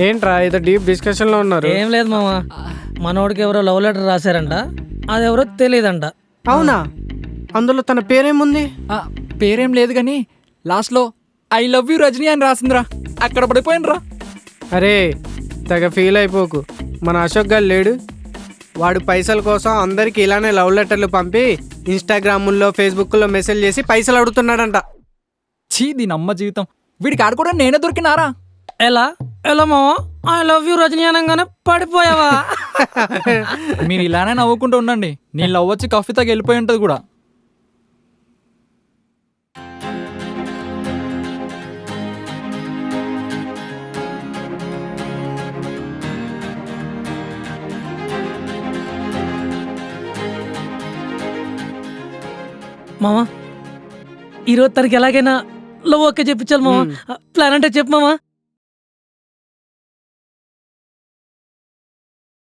ఏంట్రా ఏదో deep discussion లో ఉన్నారు? ఏం లేదు మామ, మనోడికి ఎవరో లవ్ లెటర్ రాశారంట, అది ఎవరో తెలియదంట. అవునా? అందులో తన పేరేముంది? పేరేం లేదు కానీ లాస్ట్లో ఐ లవ్ యూ రజనీ అని రాసిందిరా. అక్కడ పడిపోయినరా. అరే తెగ ఫీల్ అయిపోకు, మన అశోక్ గారు లేడు, వాడు పైసల కోసం అందరికి ఇలానే లవ్ లెటర్లు పంపి ఇన్స్టాగ్రాముల్లో ఫేస్బుక్లో మెసేజ్ చేసి పైసలు అడుగుతున్నాడంట. చీ దీని అమ్మ జీవితం, వీడికి ఆడుకోవడా నేనే దొరికినారా? ఎలా ఎలా మామ, ఐ లవ్ యూ రజనీ అనగానే పడిపోయావా? మీరు ఇలానే నవ్వుకుంటూ ఉండండి, నీ లవ్ వచ్చి కాఫీ తాగి వెళ్ళిపోయి ఉంటుంది కూడా. మామ ఈరోజు తనకి ఎలాగైనా లవ్ ఓకే చెప్పించాలి మామ. ప్లాన్ అంటే చెప్పు మామ.